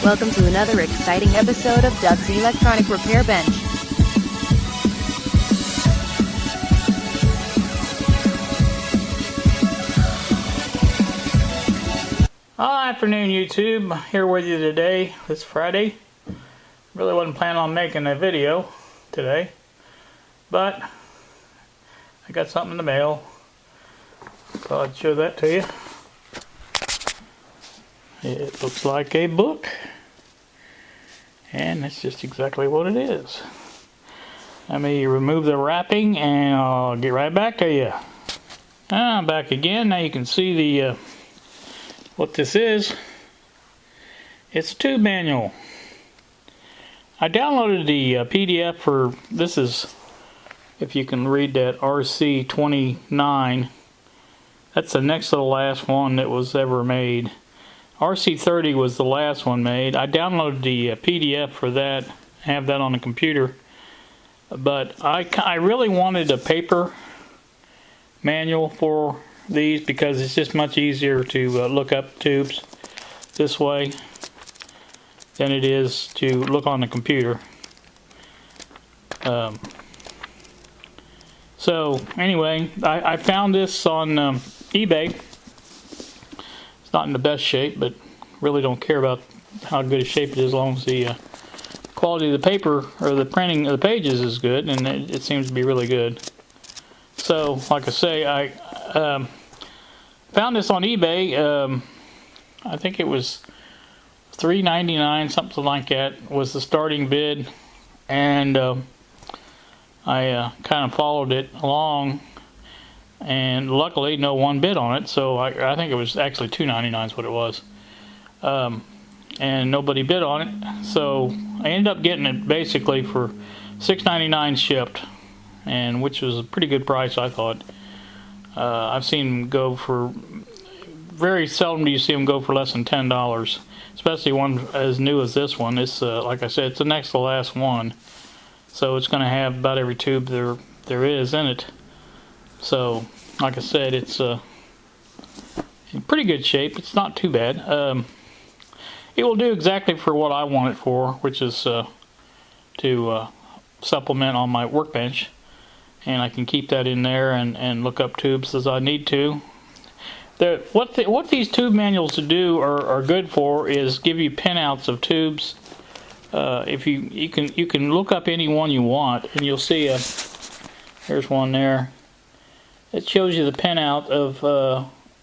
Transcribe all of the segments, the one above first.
Welcome to another exciting episode of Doug's Electronic Repair Bench. Afternoon, YouTube. Here with you today. It's Friday. Really wasn't planning on making a video today, but I got something in the mail. Thought I'd show that to you. It looks like a book, and that's just exactly what it is. Let me remove the wrapping and I'll get right back to you. I'm back again. Now you can see the what this is. It's a tube manual. I downloaded the PDF for, this is, if you can read that, RC29. That's the next to the last one that was ever made. RC30 was the last one made. I downloaded the PDF for that, have that on the computer. But I really wanted a paper manual for these because it's just much easier to look up tubes this way than it is to look on the computer. So anyway, I found this on eBay. It's not in the best shape, but really don't care about how good a shape it is as long as the quality of the paper or the printing of the pages is good, and it seems to be really good. So, like I say, I found this on eBay. I think it was $3.99, something like that, was the starting bid, and I kind of followed it along, and luckily no one bid on it. So I think it was actually $2.99 is what it was, and nobody bid on it. So I ended up getting it basically for $6.99 shipped, and which was a pretty good price, I thought. I've seen them go for, very seldom do you see them go for less than $10, especially one as new as this one. It's like I said, it's the next to last one, so it's going to have about every tube there is in it. So like I said, it's in pretty good shape. It's not too bad. It will do exactly for what I want it for, which is to supplement on my workbench. And I can keep that in there and look up tubes as I need to. What these tube manuals do are good for is give you pinouts of tubes. If you can look up any one you want, and you'll see there's one there. It shows you the pinout of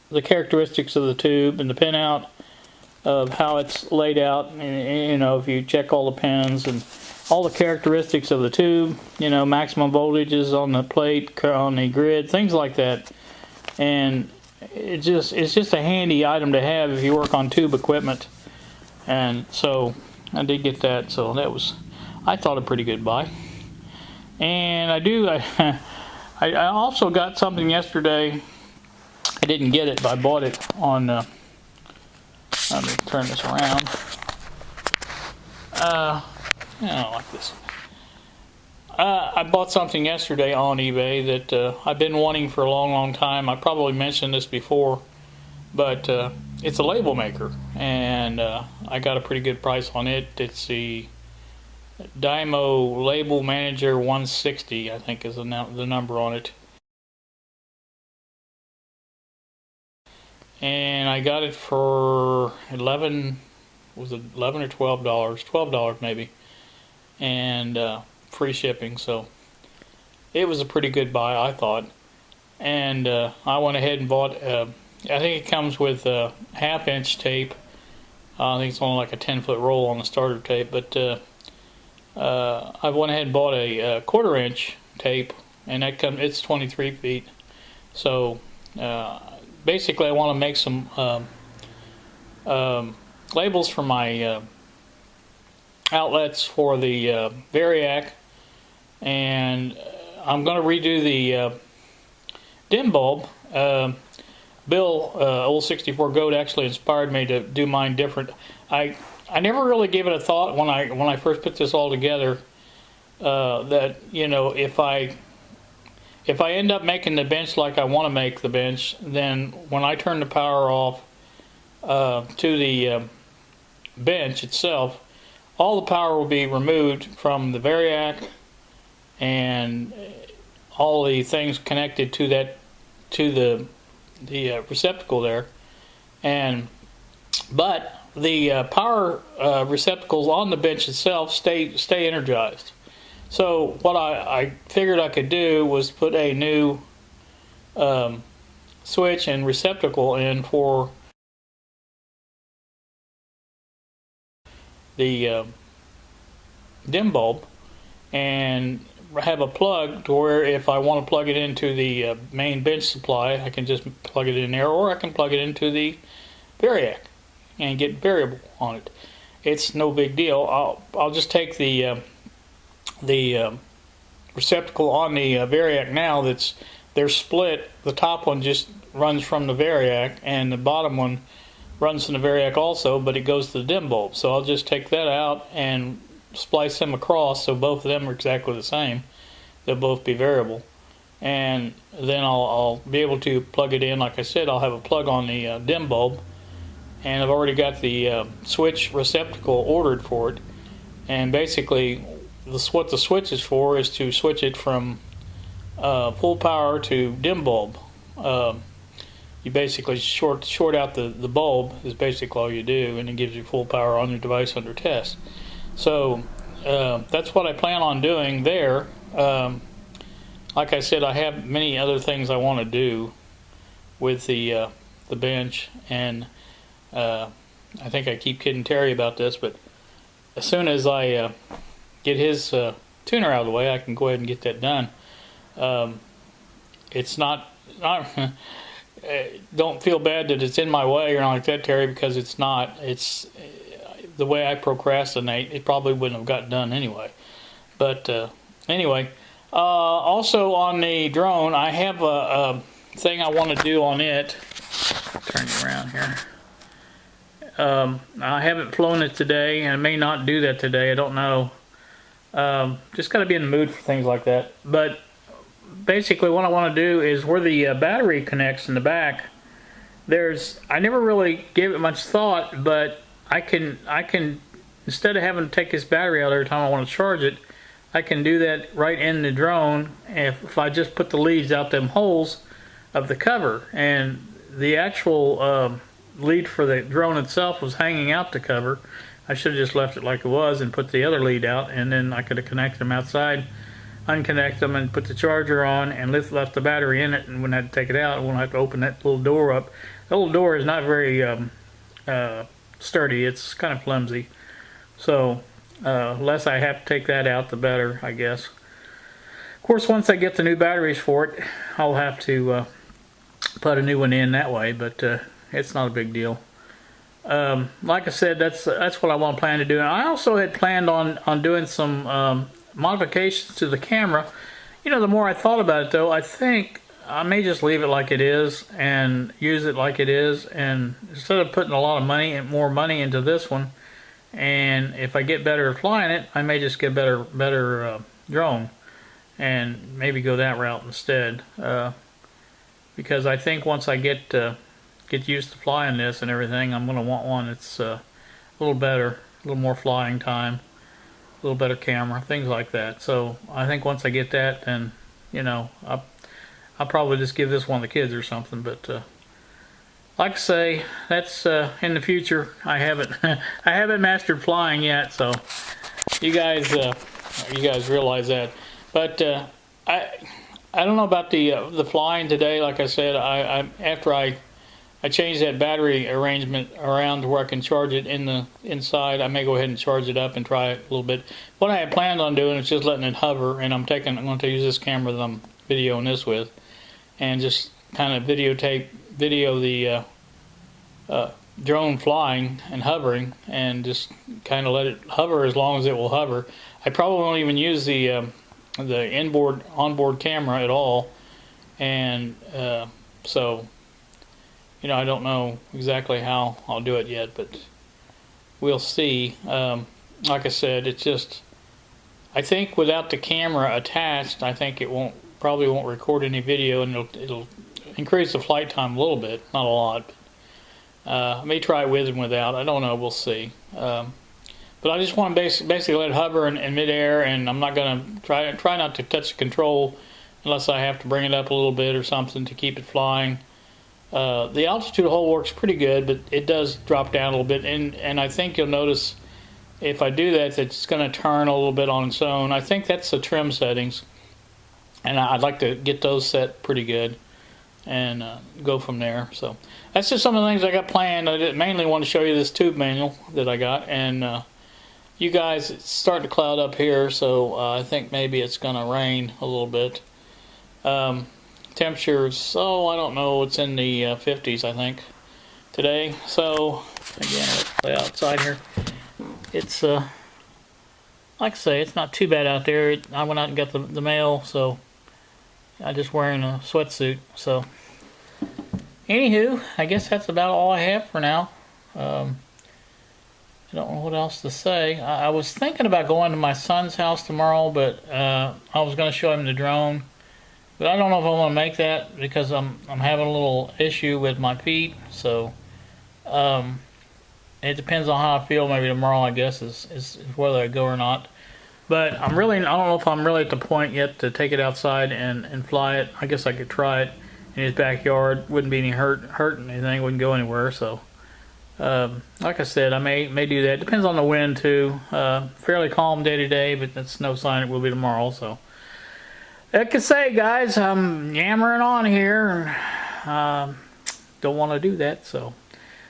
the characteristics of the tube and the pinout of how it's laid out. And, you know, if you check all the pins and all the characteristics of the tube, you know, maximum voltages on the plate, on the grid, things like that. And it's just a handy item to have if you work on tube equipment. And so I did get that, so that was, I thought, a pretty good buy. And I also got something yesterday. I didn't get it, but I bought it on let me turn this around. I don't like this. I bought something yesterday on eBay that I've been wanting for a long time. I probably mentioned this before, but it's a label maker, and I got a pretty good price on it. It's the Dymo Label Manager 160, I think is the number on it. And I got it for $11 or $12? $12 maybe. And free shipping, so it was a pretty good buy, I thought. And I went ahead and bought, I think it comes with half-inch tape. I think it's only like a 10-foot roll on the starter tape, but I went ahead and bought a quarter-inch tape, and that it's 23 feet. So basically I want to make some labels for my outlets for the Variac, and I'm going to redo the dim bulb. Bill, old 64 Goat, actually inspired me to do mine different. I never really gave it a thought when I first put this all together, that, you know, if I end up making the bench like I want to make the bench, then when I turn the power off to the bench itself, all the power will be removed from the variac and all the things connected to that, to the receptacle there, but the power receptacles on the bench itself stay energized. So what I figured I could do was put a new switch and receptacle in for the dim bulb, and have a plug to where if I want to plug it into the main bench supply, I can just plug it in there, or I can plug it into the variac and get variable on it. It's no big deal. I'll just take the receptacle on the variac now they're split. The top one just runs from the variac, and the bottom one runs from the variac also, but it goes to the dim bulb. So I'll just take that out and splice them across so both of them are exactly the same. They'll both be variable, and then I'll be able to plug it in. Like I said, I'll have a plug on the dim bulb, and I've already got the switch receptacle ordered for it. And basically what the switch is for is to switch it from full power to dim bulb. You basically short out the bulb is basically all you do, and it gives you full power on your device under test. So that's what I plan on doing there. Like I said, I have many other things I want to do with the bench, and I think I keep kidding Terry about this, but as soon as I get his tuner out of the way, I can go ahead and get that done. It's not don't feel bad that it's in my way or anything like that, Terry, because it's not. It's the way I procrastinate. It probably wouldn't have got done anyway. But anyway, also on the drone, I have a thing I want to do on it. Turn you around here. I haven't flown it today, and I may not do that today. I don't know. Just got to be in the mood for things like that. But basically what I want to do is where the battery connects in the back, I never really gave it much thought, but I can instead of having to take this battery out every time I want to charge it, I can do that right in the drone if I just put the leads out them holes of the cover. And the actual lead for the drone itself was hanging out the cover. I should have just left it like it was and put the other lead out, and then I could have connected them outside, unconnect them, and put the charger on, and left the battery in it, and wouldn't have to take it out. I wouldn't have to open that little door up. The little door is not very sturdy. It's kind of flimsy. So less I have to take that out, the better, I guess. Of course, once I get the new batteries for it, I'll have to put a new one in that way, but it's not a big deal. Like I said, that's what I plan to do. And I also had planned on doing some modifications to the camera. You know, the more I thought about it, though, I think I may just leave it like it is and use it like it is, and instead of putting a lot of money and more money into this one, and if I get better at flying it, I may just get better drone and maybe go that route instead, because I think once I get used to flying this and everything, I'm going to want one that's a little better, a little more flying time, a little better camera, things like that. So I think once I get that, then, you know, I'll probably just give this one to the kids or something. But like I say, that's in the future. I haven't mastered flying yet, so you guys realize that. But I don't know about the flying today. Like I said, after I changed that battery arrangement around to where I can charge it in the inside, I may go ahead and charge it up and try it a little bit. What I had planned on doing is just letting it hover, and I'm going to use this camera that I'm videoing this with, and just kind of video the drone flying and hovering, and just kind of let it hover as long as it will hover. I probably won't even use the onboard camera at all, and so, you know, I don't know exactly how I'll do it yet, but we'll see. Like I said, it's just, I think without the camera attached, I think it probably won't record any video, and it'll increase the flight time a little bit, not a lot. I may try it with and without. I don't know. We'll see. But I just want to basically let it hover in midair, and I'm not going to try not to touch the control unless I have to bring it up a little bit or something to keep it flying. The altitude hold works pretty good, but it does drop down a little bit, and I think you'll notice if I do that, it's going to turn a little bit on its own. I think that's the trim settings, and I'd like to get those set pretty good and go from there. So that's just some of the things I got planned. I mainly want to show you this tube manual that I got, and you guys, it's starting to cloud up here, so I think maybe it's going to rain a little bit. Temperatures, I don't know, it's in the 50s, I think, today. So, again, let's play outside here. It's, like I say, it's not too bad out there. I went out and got the mail, so I'm just wearing a sweatsuit. So, anywho, I guess that's about all I have for now. I don't know what else to say. I was thinking about going to my son's house tomorrow, but I was going to show him the drone. But I don't know if I want to make that because I'm having a little issue with my feet. So it depends on how I feel. Maybe tomorrow, I guess, is whether I go or not. But I don't know if I'm really at the point yet to take it outside and fly it. I guess I could try it in his backyard. Wouldn't be any hurting anything. Wouldn't go anywhere. So. Like I said, I may do that. Depends on the wind too. Fairly calm day today, but that's no sign it will be tomorrow. So, like I say, guys, I'm yammering on here. Don't want to do that, so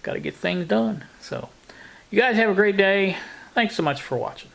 got to get things done. So, you guys have a great day. Thanks so much for watching.